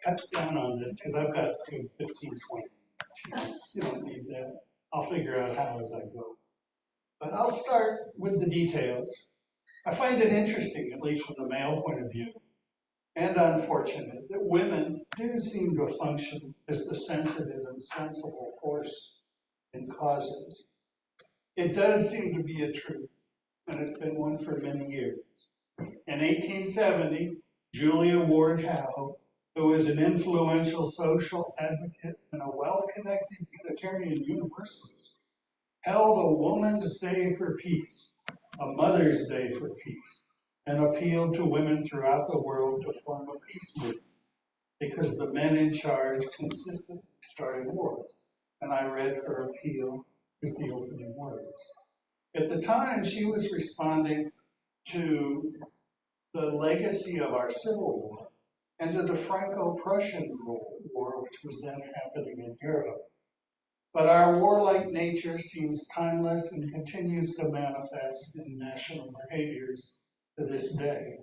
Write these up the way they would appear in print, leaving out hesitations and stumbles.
Cut down on this because I've got 15, 20. You don't need that. I'll figure out how as I go. But I'll start with the details. I find it interesting, at least from the male point of view, and unfortunate, that women do seem to function as the sensitive and sensible force in causes. It does seem to be a truth, and it's been one for many years. In 1870, Julia Ward Howe, who was an influential social advocate and a well-connected Unitarian Universalist, held a Woman's Day for Peace, a Mother's Day for Peace, and appealed to women throughout the world to form a peace movement because the men in charge consistently started wars. And I read her appeal as the opening words. At the time, she was responding to the legacy of our Civil War and to the Franco-Prussian War, which was then happening in Europe. But our warlike nature seems timeless and continues to manifest in national behaviors to this day.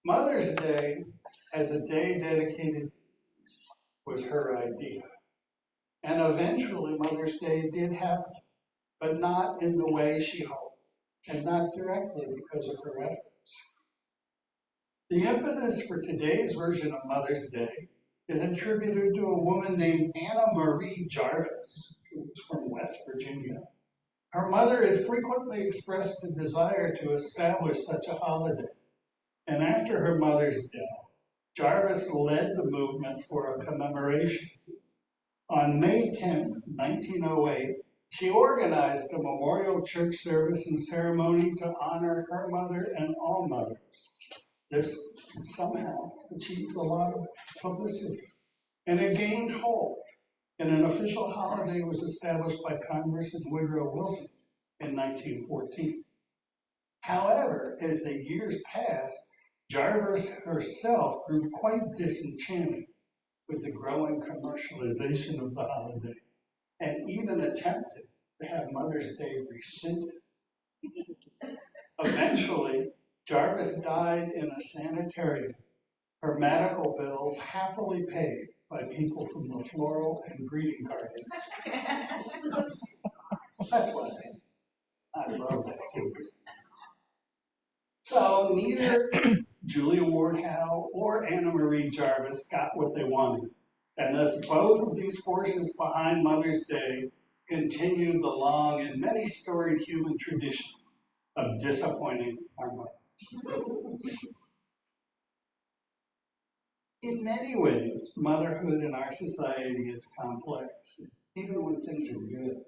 Mother's Day as a day dedicated was her idea. And eventually Mother's Day did happen, but not in the way she hoped, and not directly because of her efforts. The impetus for today's version of Mother's Day is attributed to a woman named Anna Marie Jarvis, who was from West Virginia. Her mother had frequently expressed a desire to establish such a holiday, and after her mother's death, Jarvis led the movement for a commemoration. On May 10, 1908, she organized a memorial church service and ceremony to honor her mother and all mothers. This somehow achieved a lot of publicity, and it gained hold, and an official holiday was established by Congress and Woodrow Wilson in 1914. However, as the years passed, Jarvis herself grew quite disenchanted with the growing commercialization of the holiday, and even attempted to have Mother's Day rescinded. Eventually, Jarvis died in a sanitarium, her medical bills happily paid by people from the floral and greeting card industry. That's what I love that too. So neither Julia Ward Howe or Anna Marie Jarvis got what they wanted. And thus both of these forces behind Mother's Day continued the long and many storied human tradition of disappointing our mothers. In many ways, motherhood in our society is complex, even when things are good.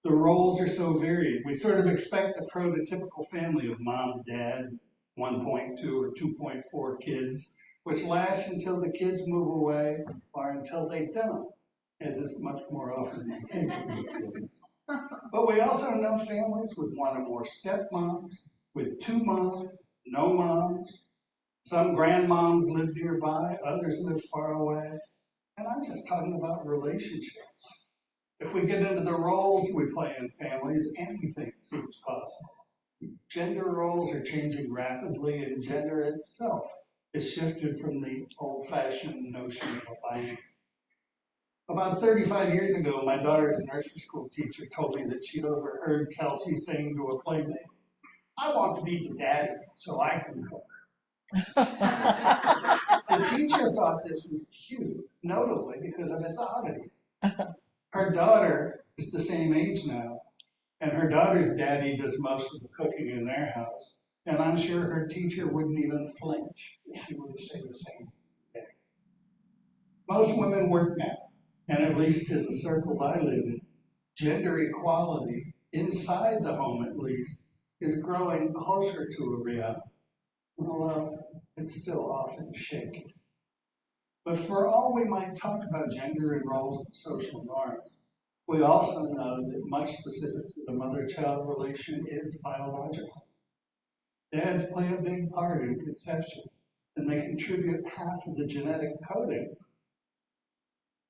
The roles are so varied. We sort of expect the prototypical family of mom, dad, 1.2 or 2.4 kids, which lasts until the kids move away or until they don't, as is much more often the case these days. But we also know families with one or more stepmoms, with two moms, no moms. Some grandmoms live nearby, others live far away. And I'm just talking about relationships. If we get into the roles we play in families, anything seems possible. Gender roles are changing rapidly, and gender itself is shifted from the old-fashioned notion of I. About 35 years ago, my daughter's nursery school teacher told me that she'd overheard Kelsey saying to a playmate, "I want to be the daddy so I can cook." The teacher thought this was cute, notably because of its oddity. Her daughter is the same age now, and her daughter's daddy does most of the cooking in their house. And I'm sure her teacher wouldn't even flinch if she were to say the same thing. Most women work now, and at least in the circles I live in, gender equality, inside the home at least, is growing closer to a reality, although it's still often shaky. But for all we might talk about gender and roles and social norms, we also know that much specific to the mother-child relation is biological. Dads play a big part in conception, and they contribute half of the genetic coding.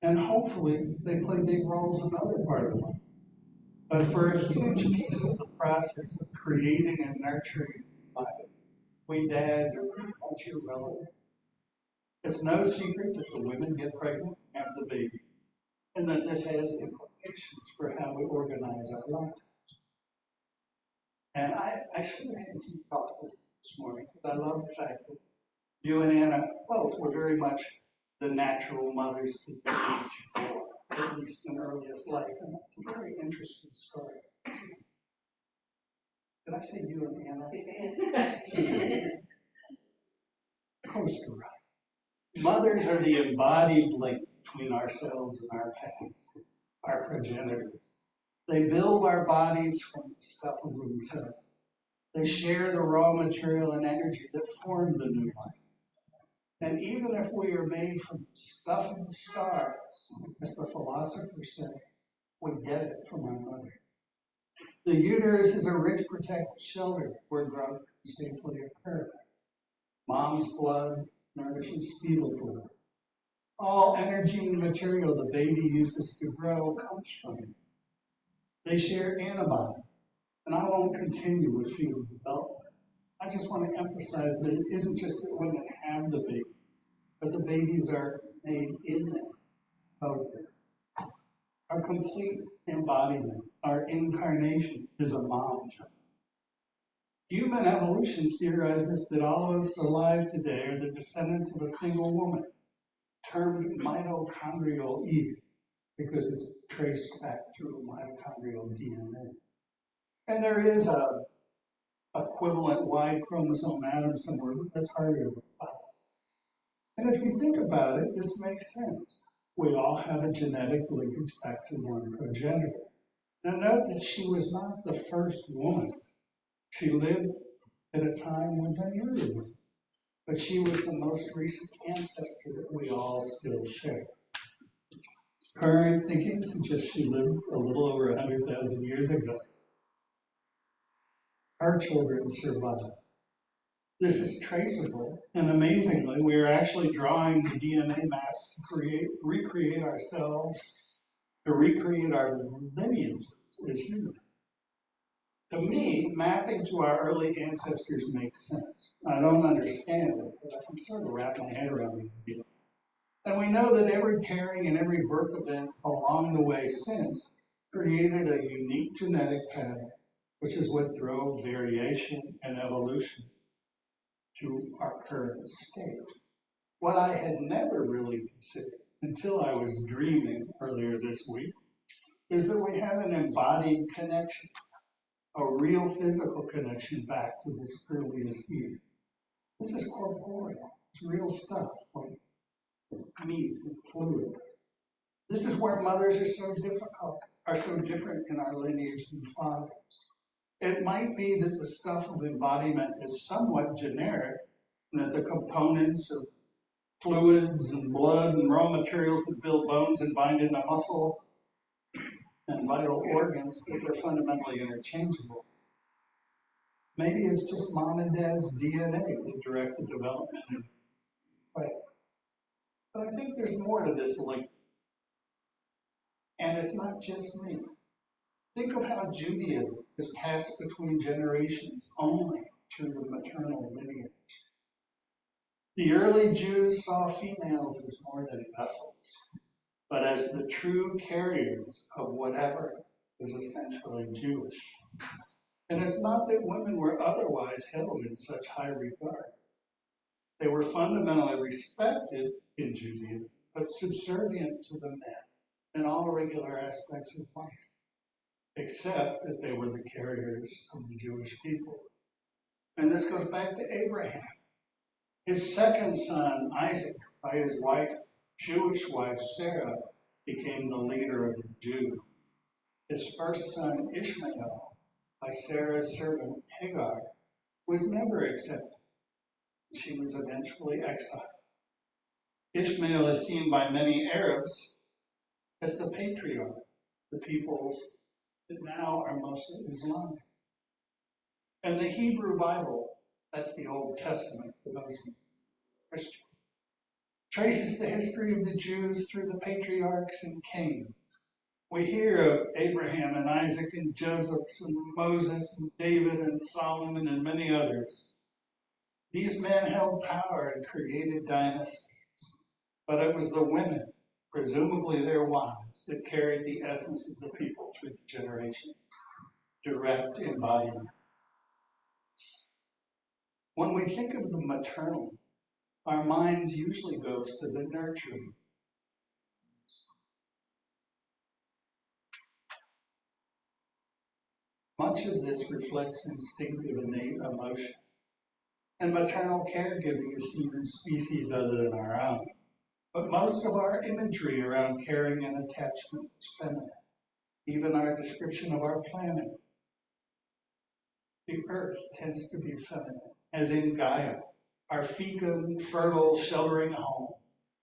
And hopefully, they play big roles in other part of life. But for a huge piece of the process of creating and nurturing life, we dads are pretty much irrelevant. It's no secret that the women get pregnant and have the baby, and that this has implications for how we organize our lives. And I should have had you talk this morning, because I love the fact that you and Anna both were very much the natural mothers to the age, or at least in earliest life. And that's a very interesting story. Did I say you and Anna? Susan. Close to right. Mothers are the embodied link between ourselves and our past, our progenitors. They build our bodies from the stuff of themselves. They share the raw material and energy that form the new life. And even if we are made from stuff of the stars, as the philosophers say, we get it from our mother. The uterus is a rich protective shelter where growth can safely occur. Mom's blood nourishes fetal blood. All energy and material the baby uses to grow comes from it. They share antibodies, and I won't continue with fetal development. I just want to emphasize that it isn't just that women have the babies, but the babies are made in them. Our complete embodiment, our incarnation, is a mom. Human evolution theorizes that all of us alive today are the descendants of a single woman, termed mitochondrial Eve, because it's traced back through mitochondrial DNA. And there is a equivalent Y chromosome atom somewhere, but that's harder to find. And if you think about it, this makes sense. We all have a genetic linkage back to one progenitor. Now note that she was not the first woman. She lived at a time when many were women, but she was the most recent ancestor that we all still share. Current thinking suggests she lived a little over 100,000 years ago. Our children survived. This is traceable, and amazingly, we are actually drawing the DNA maps to recreate ourselves, to recreate our lineage as humans. To me, mapping to our early ancestors makes sense. I don't understand it, but I can sort of wrap my head around the idea. And we know that every pairing and every birth event along the way since created a unique genetic pattern, which is what drove variation and evolution to our current state. What I had never really considered until I was dreaming earlier this week is that we have an embodied connection, a real physical connection back to this earliest year. This is corporeal, it's real stuff, like meat and fluid. This is where mothers are so different in our lineage than fathers. It might be that the stuff of embodiment is somewhat generic, and that the components of fluids and blood and raw materials that build bones and bind into muscle and vital organs, that they're fundamentally interchangeable. Maybe it's just mom and dad's DNA that direct the development of life. But I think there's more to this link. And it's not just me. Think of how Judaism is passed between generations only through the maternal lineage. The early Jews saw females as more than vessels, but as the true carriers of whatever is essentially Jewish. And it's not that women were otherwise held in such high regard. They were fundamentally respected in Judaism, but subservient to the men in all regular aspects of life, except that they were the carriers of the Jewish people. And this goes back to Abraham. His second son, Isaac, by his Jewish wife Sarah, became the leader of the Jews. His first son, Ishmael, by Sarah's servant Hagar, was never accepted. She was eventually exiled. Ishmael is seen by many Arabs as the patriarch, the peoples that now are mostly Islamic. And the Hebrew Bible, that's the Old Testament for those who are Christian, traces the history of the Jews through the patriarchs and kings. We hear of Abraham and Isaac and Joseph and Moses and David and Solomon and many others. These men held power and created dynasties. but it was the women, presumably their wives, that carried the essence of the people through the generations, direct embodiment. When we think of the maternal, our minds usually goes to the nurturing. Much of this reflects instinctive innate emotion, and maternal caregiving is seen in species other than our own. But most of our imagery around caring and attachment is feminine. Even our description of our planet, the earth, tends to be feminine, as in Gaia, our fecund, fertile, sheltering home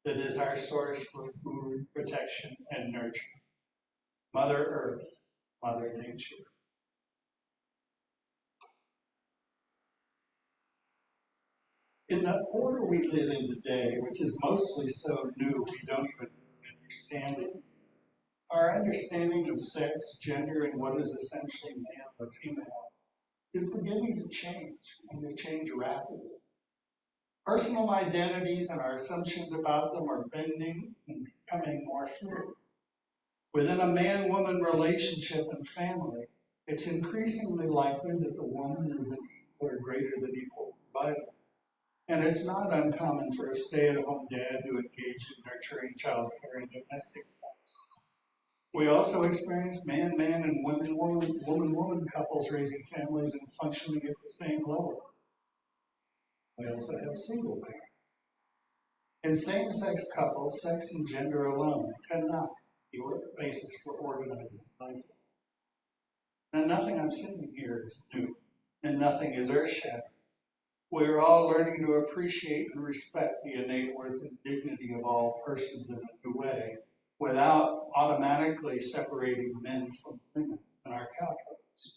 that is our source for food, protection, and nurture. Mother Earth, Mother Nature. In the order we live in today, which is mostly so new we don't even understand it, our understanding of sex, gender, and what is essentially male or female is beginning to change, and to change rapidly. Personal identities and our assumptions about them are bending and becoming more fluid. Within a man-woman relationship and family, it's increasingly likely that the woman is an equal or greater than equal provider. And it's not uncommon for a stay-at-home dad to engage in nurturing child care and domestic tasks. We also experience man-man and woman-woman couples raising families and functioning at the same level. We also have single parents. In same-sex couples, sex and gender alone cannot be the basis for organizing life. Now, nothing I'm saying here is new, and nothing is earth-shattering. We're all learning to appreciate and respect the innate worth and dignity of all persons in a new way, without automatically separating men from women in our calculus.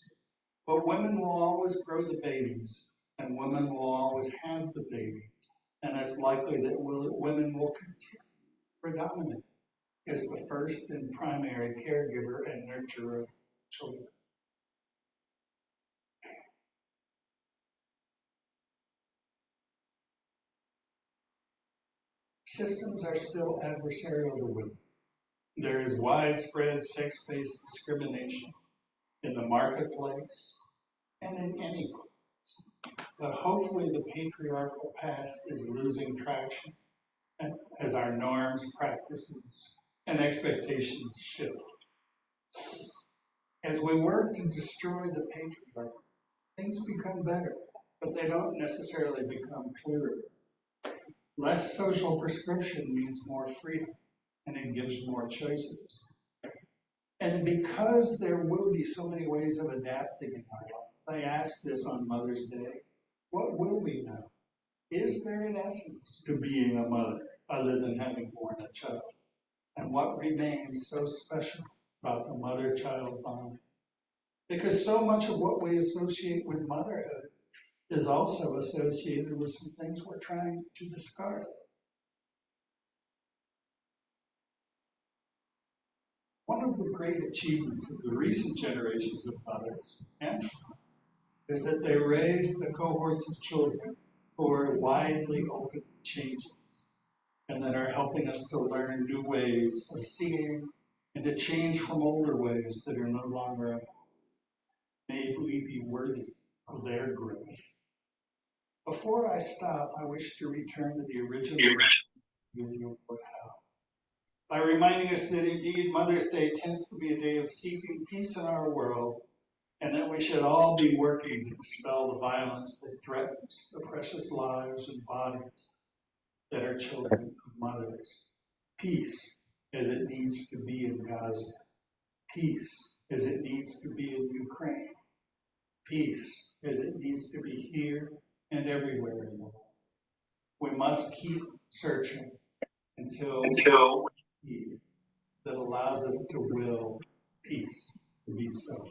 But women will always grow the babies, and women will always have the babies, and it's likely that women will continue to predominate as the first and primary caregiver and nurturer of children. Systems are still adversarial to women. There is widespread sex-based discrimination in the marketplace and in any place. But hopefully the patriarchal past is losing traction as our norms, practices, and expectations shift. As we work to destroy the patriarchy, things become better, but they don't necessarily become clearer. Less social prescription means more freedom, and it gives more choices. And because there will be so many ways of adapting in our life, I ask this on Mother's Day, what will we know? Is there an essence to being a mother other than having born a child? And what remains so special about the mother-child bond? Because so much of what we associate with motherhood is also associated with some things we're trying to discard. One of the great achievements of the recent generations of mothers and fathers is that they raised the cohorts of children who are widely open to changes and that are helping us to learn new ways of seeing and to change from older ways that are no longer. May we be worthy of their growth. Before I stop, I wish to return to the original by reminding us that indeed Mother's Day tends to be a day of seeking peace in our world, and that we should all be working to dispel the violence that threatens the precious lives and bodies that are children of mothers. Peace as it needs to be in Gaza. Peace as it needs to be in Ukraine. Peace as it needs to be here and everywhere in the world. We must keep searching until that allows us to will peace to be so.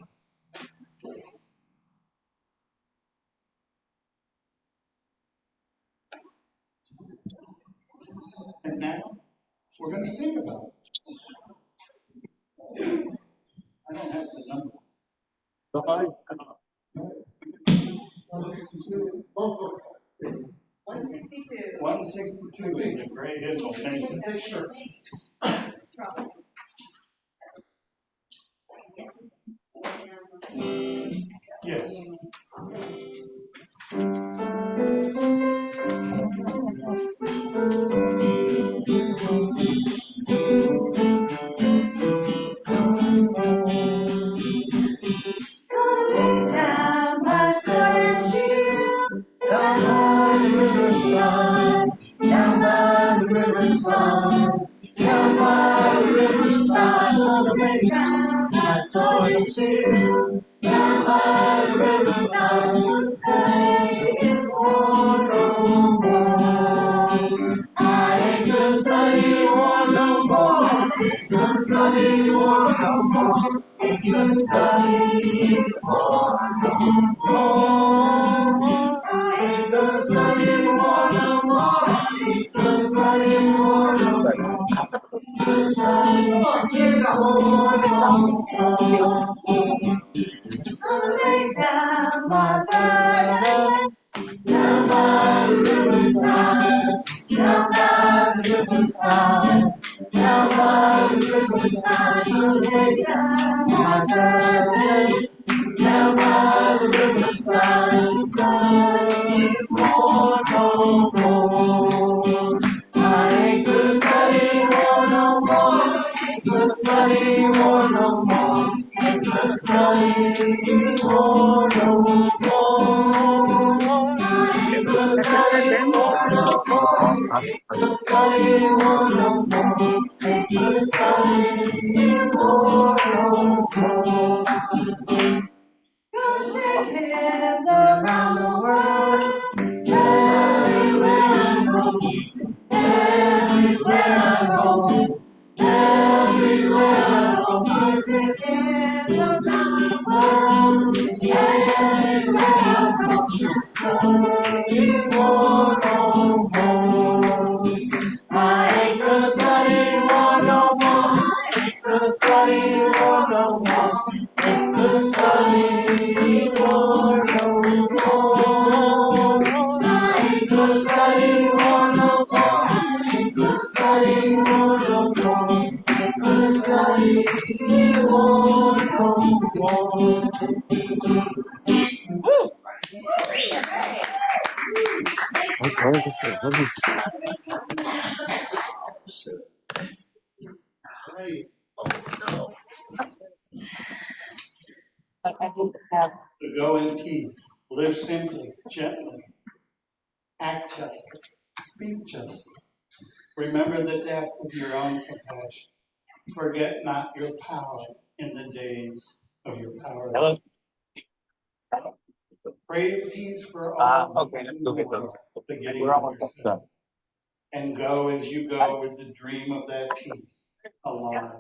And now we're going to sing about it. I don't have the number. The high. 162. 162. 162 is a great hymnal. Paint a picture. Yes. Down my sword and shield, down by the riverside, down by the riverside, down by the riverside. Gonna lay down my sword and shield, down by the riverside. Saying, war no more. I ain't gonna study war no more. Ain't gonna study war no more. Ain't gonna study war no more. I ain't gonna study war no more. Ain't gonna study war no more. War no more. Gonna lay down my burden down by the riverside, down by the riverside, down by the riverside. Gonna lay down my burden down by the riverside. Saying, war no more. I ain't gonna study war no more. Ain't gonna study war no more. Ain't gonna study war no more. Ain't gonna study war no more. Ain't gonna study war no more. Ain't gonna study war no more. Gonna shake hands around the world. Everywhere I go. Everywhere I go. Everywhere I go. Gonna shake hands around the world. Everywhere I go. Saying, war no more. I ain't gonna study war no more. Ain't gonna study war no more. Ain't gonna study war no more. I ain't gonna study war no more. Ain't gonna study war no more. Ain't gonna study war no more. Right. To go in peace. Live simply, gently. Act justly. Speak justly. Remember the depth of your own compassion. Forget not your power in the days of your powerlessness. Crave peace for all in the world, beginning with yourself. And go as you go with the dream of that peace alive.